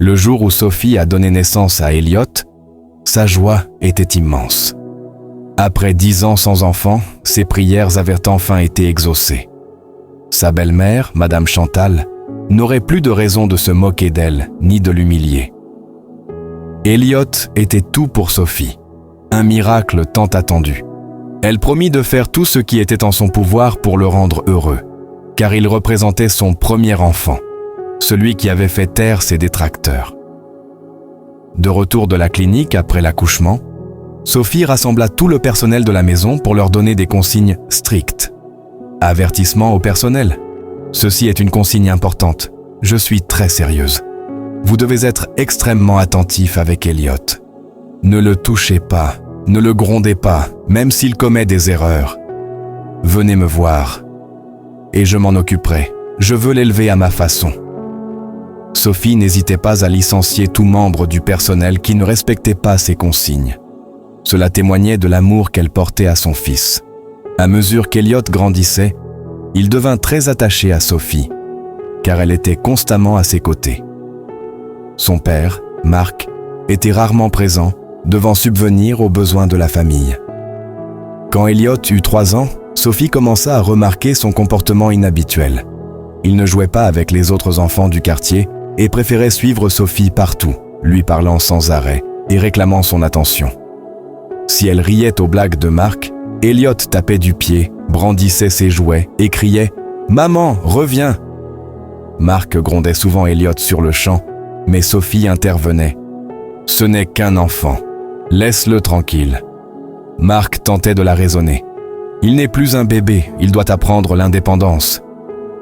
Le jour où Sophie a donné naissance à Elliot, sa joie était immense. Après 10 ans sans enfant, ses prières avaient enfin été exaucées. Sa belle-mère, Madame Chantal, n'aurait plus de raison de se moquer d'elle, ni de l'humilier. Elliot était tout pour Sophie, un miracle tant attendu. Elle promit de faire tout ce qui était en son pouvoir pour le rendre heureux, car il représentait son premier enfant, celui qui avait fait taire ses détracteurs. De retour de la clinique après l'accouchement, Sophie rassembla tout le personnel de la maison pour leur donner des consignes strictes. Avertissement au personnel. Ceci est une consigne importante. Je suis très sérieuse. Vous devez être extrêmement attentif avec Elliot. Ne le touchez pas, ne le grondez pas, même s'il commet des erreurs. Venez me voir. Et je m'en occuperai. Je veux l'élever à ma façon. Sophie n'hésitait pas à licencier tout membre du personnel qui ne respectait pas ses consignes. Cela témoignait de l'amour qu'elle portait à son fils. À mesure qu'Elliot grandissait, il devint très attaché à Sophie, car elle était constamment à ses côtés. Son père, Marc, était rarement présent, devant subvenir aux besoins de la famille. Quand Elliot eut 3 ans, Sophie commença à remarquer son comportement inhabituel. Il ne jouait pas avec les autres enfants du quartier et préférait suivre Sophie partout, lui parlant sans arrêt et réclamant son attention. Si elle riait aux blagues de Marc, Elliot tapait du pied, brandissait ses jouets et criait « Maman, reviens !» Marc grondait souvent Elliot sur le champ, mais Sophie intervenait. « Ce n'est qu'un enfant. Laisse-le tranquille. » Marc tentait de la raisonner. « Il n'est plus un bébé, il doit apprendre l'indépendance. »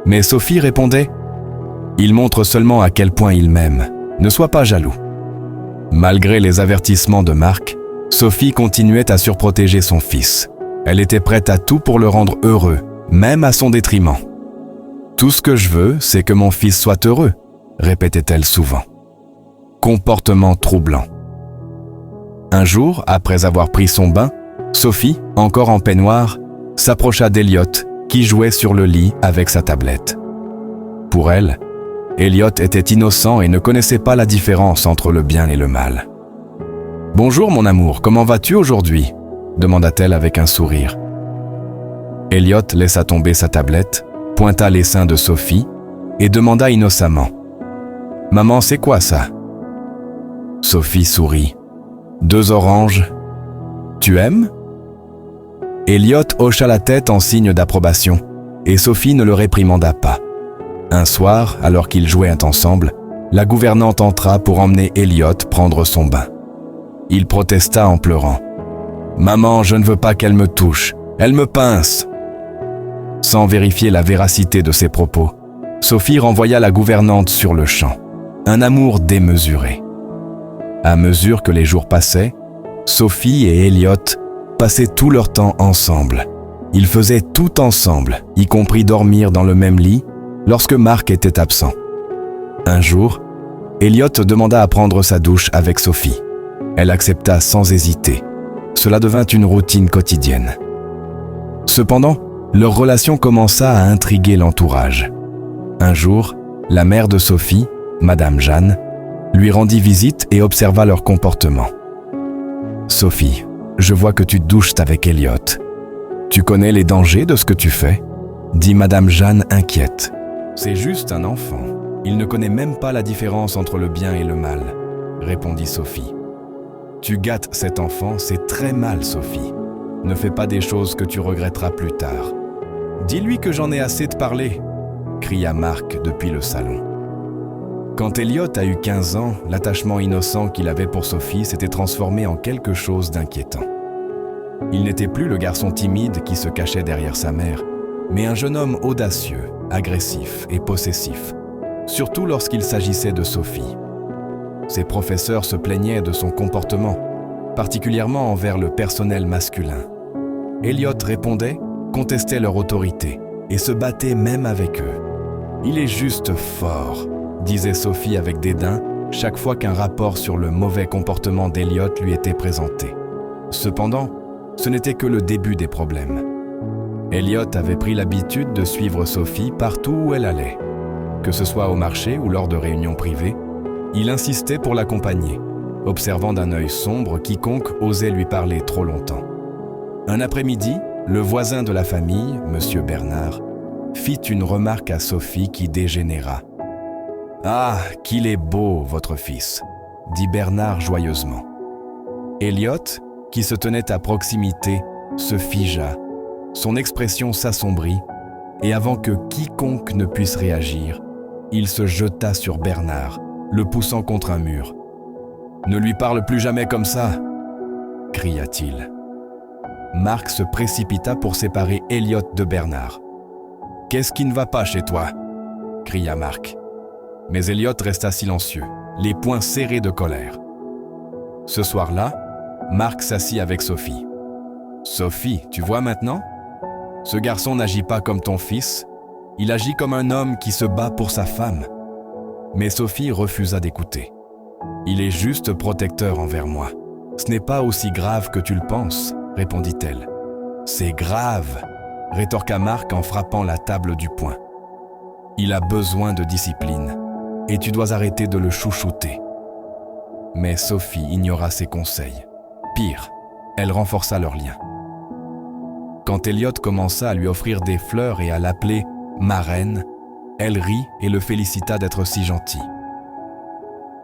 Mais Sophie répondait « Il montre seulement à quel point il m'aime. Ne sois pas jaloux. » Malgré les avertissements de Marc, Sophie continuait à surprotéger son fils. Elle était prête à tout pour le rendre heureux, même à son détriment. « Tout ce que je veux, c'est que mon fils soit heureux », répétait-elle souvent. Comportement troublant. Un jour, après avoir pris son bain, Sophie, encore en peignoir, s'approcha d'Elliot, qui jouait sur le lit avec sa tablette. Pour elle, Elliot était innocent et ne connaissait pas la différence entre le bien et le mal. « Bonjour mon amour, comment vas-tu aujourd'hui ?» demanda-t-elle avec un sourire. Elliot laissa tomber sa tablette, pointa les seins de Sophie et demanda innocemment « Maman, c'est quoi ça ?» Sophie sourit. « 2 oranges. Tu aimes ?» Elliot hocha la tête en signe d'approbation et Sophie ne le réprimanda pas. Un soir, alors qu'ils jouaient ensemble, la gouvernante entra pour emmener Elliot prendre son bain. Il protesta en pleurant. « Maman, je ne veux pas qu'elle me touche. Elle me pince. » Sans vérifier la véracité de ses propos, Sophie renvoya la gouvernante sur le champ. Un amour démesuré. À mesure que les jours passaient, Sophie et Elliot passaient tout leur temps ensemble. Ils faisaient tout ensemble, y compris dormir dans le même lit, lorsque Marc était absent. Un jour, Elliot demanda à prendre sa douche avec Sophie. Elle accepta sans hésiter. Cela devint une routine quotidienne. Cependant, leur relation commença à intriguer l'entourage. Un jour, la mère de Sophie, Madame Jeanne, lui rendit visite et observa leur comportement. « Sophie, je vois que tu te douches avec Elliot. Tu connais les dangers de ce que tu fais ?» dit Madame Jeanne inquiète. « C'est juste un enfant. Il ne connaît même pas la différence entre le bien et le mal, » répondit Sophie. « Tu gâtes cet enfant, c'est très mal, Sophie. Ne fais pas des choses que tu regretteras plus tard. »« Dis-lui que j'en ai assez de parler !» cria Marc depuis le salon. Quand Elliot a eu 15 ans, l'attachement innocent qu'il avait pour Sophie s'était transformé en quelque chose d'inquiétant. Il n'était plus le garçon timide qui se cachait derrière sa mère, mais un jeune homme audacieux, agressif et possessif, surtout lorsqu'il s'agissait de Sophie. Ses professeurs se plaignaient de son comportement, particulièrement envers le personnel masculin. Elliot répondait, contestait leur autorité et se battait même avec eux. « Il est juste fort », disait Sophie avec dédain chaque fois qu'un rapport sur le mauvais comportement d'Elliot lui était présenté. Cependant, ce n'était que le début des problèmes. Elliot avait pris l'habitude de suivre Sophie partout où elle allait. Que ce soit au marché ou lors de réunions privées, Il insistait pour l'accompagner, observant d'un œil sombre quiconque osait lui parler trop longtemps. Un après-midi, le voisin de la famille, M. Bernard, fit une remarque à Sophie qui dégénéra. « Ah, qu'il est beau, votre fils !» dit Bernard joyeusement. Elliot, qui se tenait à proximité, se figea, son expression s'assombrit, et avant que quiconque ne puisse réagir, il se jeta sur Bernard, le poussant contre un mur. « Ne lui parle plus jamais comme ça !» cria-t-il. Marc se précipita pour séparer Elliot de Bernard. « Qu'est-ce qui ne va pas chez toi ?» cria Marc. Mais Elliot resta silencieux, les poings serrés de colère. Ce soir-là, Marc s'assit avec Sophie. « Sophie, tu vois maintenant ? Ce garçon n'agit pas comme ton fils, il agit comme un homme qui se bat pour sa femme. » Mais Sophie refusa d'écouter. « Il est juste protecteur envers moi. Ce n'est pas aussi grave que tu le penses, » répondit-elle. « C'est grave !» rétorqua Marc en frappant la table du poing. « Il a besoin de discipline, et tu dois arrêter de le chouchouter. » Mais Sophie ignora ses conseils. Pire, elle renforça leur lien. Quand Elliot commença à lui offrir des fleurs et à l'appeler « ma reine », elle rit et le félicita d'être si gentil.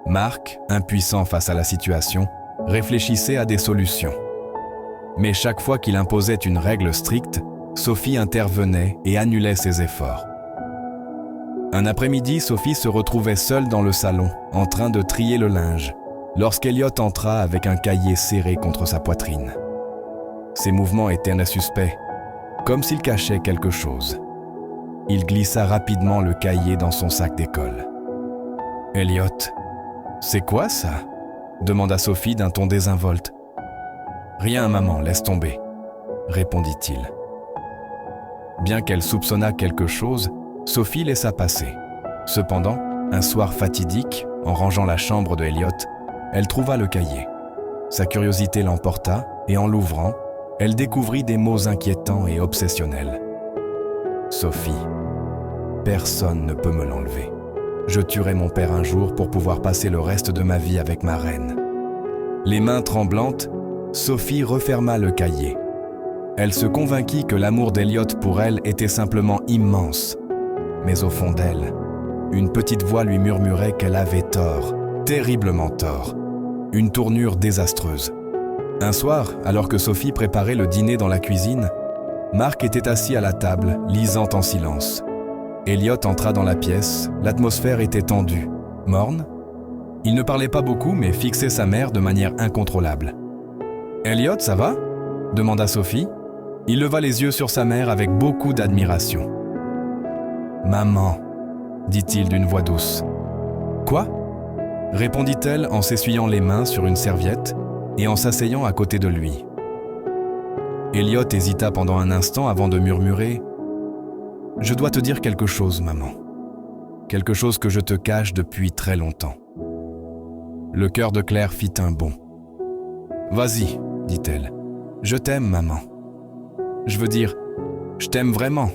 Marc, impuissant face à la situation, réfléchissait à des solutions. Mais chaque fois qu'il imposait une règle stricte, Sophie intervenait et annulait ses efforts. Un après-midi, Sophie se retrouvait seule dans le salon, en train de trier le linge, lorsqu'Elliot entra avec un cahier serré contre sa poitrine. Ses mouvements étaient insuspects, comme s'il cachait quelque chose. Il glissa rapidement le cahier dans son sac d'école. « Elliot, c'est quoi ça ?» demanda Sophie d'un ton désinvolte. « Rien, maman, laisse tomber, » répondit-il. Bien qu'elle soupçonnât quelque chose, Sophie laissa passer. Cependant, un soir fatidique, en rangeant la chambre de Elliot, elle trouva le cahier. Sa curiosité l'emporta et en l'ouvrant, elle découvrit des mots inquiétants et obsessionnels. « Sophie, personne ne peut me l'enlever. Je tuerai mon père un jour pour pouvoir passer le reste de ma vie avec ma reine. » Les mains tremblantes, Sophie referma le cahier. Elle se convainquit que l'amour d'Elliot pour elle était simplement immense. Mais au fond d'elle, une petite voix lui murmurait qu'elle avait tort, terriblement tort, une tournure désastreuse. Un soir, alors que Sophie préparait le dîner dans la cuisine, Marc était assis à la table, lisant en silence. Elliot entra dans la pièce, l'atmosphère était tendue, morne. Il ne parlait pas beaucoup, mais fixait sa mère de manière incontrôlable. « Elliot, ça va ?» demanda Sophie. Il leva les yeux sur sa mère avec beaucoup d'admiration. « Maman », dit-il d'une voix douce. « Quoi ?» répondit-elle en s'essuyant les mains sur une serviette et en s'asseyant à côté de lui. Elliot hésita pendant un instant avant de murmurer « Je dois te dire quelque chose, maman. Quelque chose que je te cache depuis très longtemps. » Le cœur de Claire fit un bond. « Vas-y, » dit-elle. « Je t'aime, maman. Je veux dire, je t'aime vraiment. »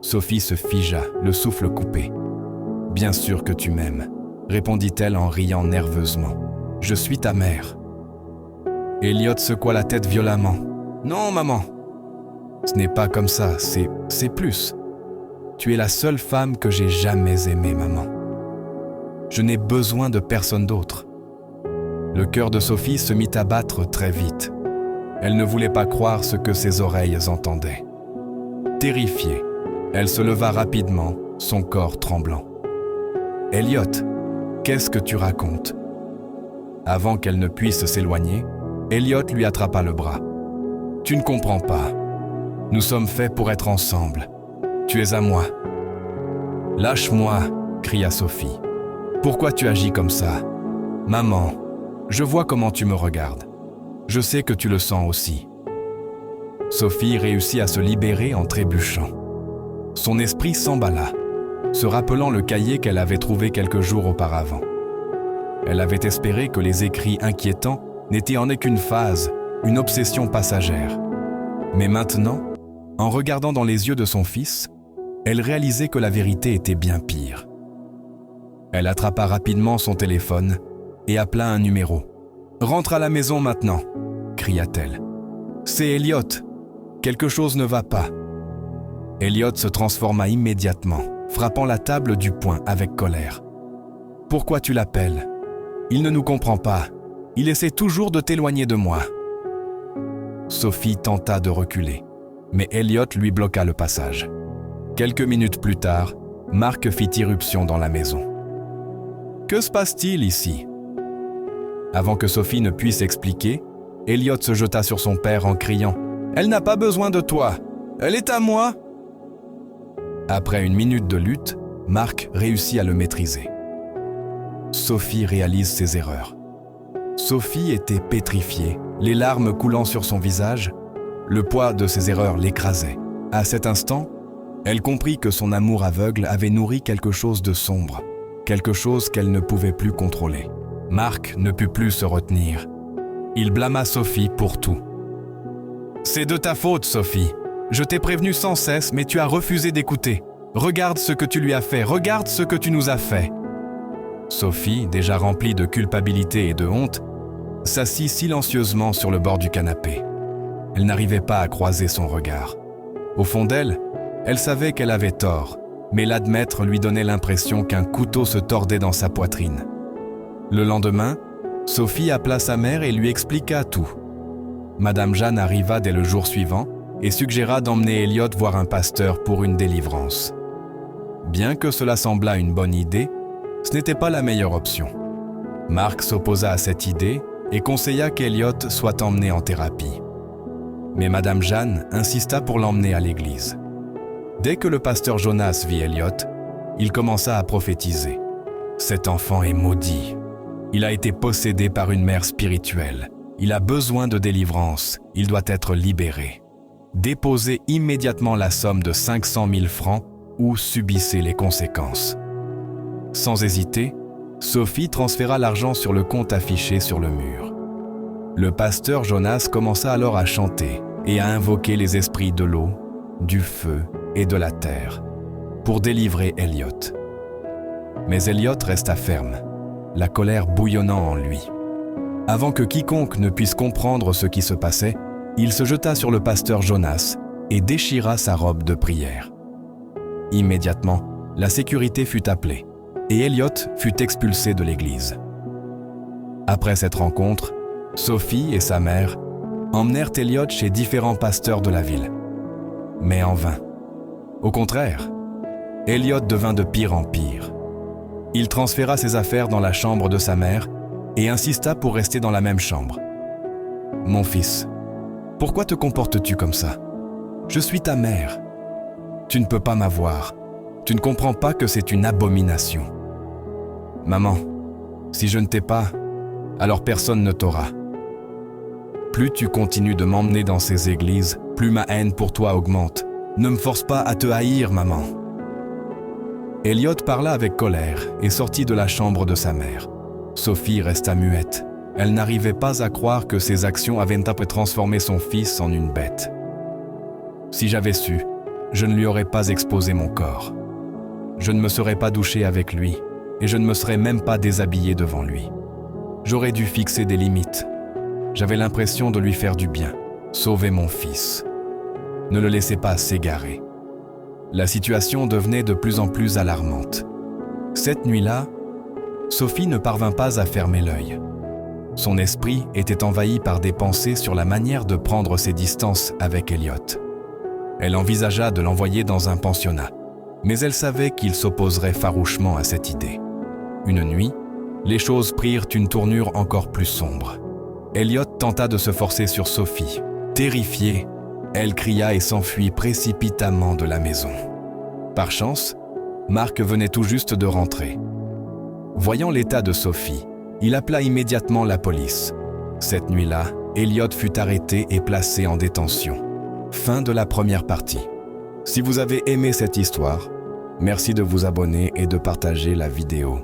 Sophie se figea, le souffle coupé. « Bien sûr que tu m'aimes, » répondit-elle en riant nerveusement. « Je suis ta mère. » Elliot secoua la tête violemment. « Non, maman. Ce n'est pas comme ça, c'est plus. Tu es la seule femme que j'ai jamais aimée, maman. Je n'ai besoin de personne d'autre. » Le cœur de Sophie se mit à battre très vite. Elle ne voulait pas croire ce que ses oreilles entendaient. Terrifiée, elle se leva rapidement, son corps tremblant. « Elliot, qu'est-ce que tu racontes ?» Avant qu'elle ne puisse s'éloigner, Elliot lui attrapa le bras. « Tu ne comprends pas. Nous sommes faits pour être ensemble. Tu es à moi. »« Lâche-moi !» cria Sophie. « Pourquoi tu agis comme ça ? Maman, je vois comment tu me regardes. Je sais que tu le sens aussi. » Sophie réussit à se libérer en trébuchant. Son esprit s'emballa, se rappelant le cahier qu'elle avait trouvé quelques jours auparavant. Elle avait espéré que les écrits inquiétants n'étaient en qu'une phase, une obsession passagère. Mais maintenant, en regardant dans les yeux de son fils, elle réalisait que la vérité était bien pire. Elle attrapa rapidement son téléphone et appela un numéro. « Rentre à la maison maintenant !» cria-t-elle. « C'est Elliot. Quelque chose ne va pas. » Elliot se transforma immédiatement, frappant la table du poing avec colère. « Pourquoi tu l'appelles? Il ne nous comprend pas. Il essaie toujours de t'éloigner de moi. » Sophie tenta de reculer, mais Elliot lui bloqua le passage. Quelques minutes plus tard, Mark fit irruption dans la maison. « Que se passe-t-il ici ?» Avant que Sophie ne puisse expliquer, Elliot se jeta sur son père en criant « Elle n'a pas besoin de toi. Elle est à moi !» Après une minute de lutte, Mark réussit à le maîtriser. Sophie réalise ses erreurs. Sophie était pétrifiée, les larmes coulant sur son visage. Le poids de ses erreurs l'écrasait. À cet instant, elle comprit que son amour aveugle avait nourri quelque chose de sombre, quelque chose qu'elle ne pouvait plus contrôler. Mark ne put plus se retenir. Il blâma Sophie pour tout. « C'est de ta faute, Sophie. Je t'ai prévenu sans cesse, mais tu as refusé d'écouter. Regarde ce que tu lui as fait, regarde ce que tu nous as fait. » Sophie, déjà remplie de culpabilité et de honte, s'assit silencieusement sur le bord du canapé. Elle n'arrivait pas à croiser son regard. Au fond d'elle, elle savait qu'elle avait tort, mais l'admettre lui donnait l'impression qu'un couteau se tordait dans sa poitrine. Le lendemain, Sophie appela sa mère et lui expliqua tout. Madame Jeanne arriva dès le jour suivant et suggéra d'emmener Elliot voir un pasteur pour une délivrance. Bien que cela semblât une bonne idée, ce n'était pas la meilleure option. Mark s'opposa à cette idée et conseilla qu'Elliot soit emmené en thérapie. Mais Madame Jeanne insista pour l'emmener à l'église. Dès que le pasteur Jonas vit Elliot, il commença à prophétiser. « Cet enfant est maudit. Il a été possédé par une mère spirituelle. Il a besoin de délivrance. Il doit être libéré. Déposez immédiatement la somme de 500 000 francs ou subissez les conséquences. » Sans hésiter, Sophie transféra l'argent sur le compte affiché sur le mur. Le pasteur Jonas commença alors à chanter et à invoquer les esprits de l'eau, du feu et de la terre pour délivrer Elliot. Mais Elliot resta ferme, la colère bouillonnant en lui. Avant que quiconque ne puisse comprendre ce qui se passait, il se jeta sur le pasteur Jonas et déchira sa robe de prière. Immédiatement, la sécurité fut appelée et Elliot fut expulsé de l'église. Après cette rencontre, Sophie et sa mère emmenèrent Elliot chez différents pasteurs de la ville. Mais en vain. Au contraire, Elliot devint de pire en pire. Il transféra ses affaires dans la chambre de sa mère et insista pour rester dans la même chambre. « Mon fils, pourquoi te comportes-tu comme ça? Je suis ta mère. Tu ne peux pas m'avoir. Tu ne comprends pas que c'est une abomination. Maman, si je ne t'ai pas, alors personne ne t'aura. Plus tu continues de m'emmener dans ces églises, plus ma haine pour toi augmente. Ne me force pas à te haïr, maman. » Elliot parla avec colère et sortit de la chambre de sa mère. Sophie resta muette. Elle n'arrivait pas à croire que ses actions avaient transformé son fils en une bête. « Si j'avais su, je ne lui aurais pas exposé mon corps. Je ne me serais pas douché avec lui et je ne me serais même pas déshabillé devant lui. J'aurais dû fixer des limites. J'avais l'impression de lui faire du bien, sauver mon fils. Ne le laissez pas s'égarer. » La situation devenait de plus en plus alarmante. Cette nuit-là, Sophie ne parvint pas à fermer l'œil. Son esprit était envahi par des pensées sur la manière de prendre ses distances avec Elliot. Elle envisagea de l'envoyer dans un pensionnat, mais elle savait qu'il s'opposerait farouchement à cette idée. Une nuit, les choses prirent une tournure encore plus sombre. Elliot tenta de se forcer sur Sophie. Terrifiée, elle cria et s'enfuit précipitamment de la maison. Par chance, Mark venait tout juste de rentrer. Voyant l'état de Sophie, il appela immédiatement la police. Cette nuit-là, Elliot fut arrêté et placé en détention. Fin de la première partie. Si vous avez aimé cette histoire, merci de vous abonner et de partager la vidéo.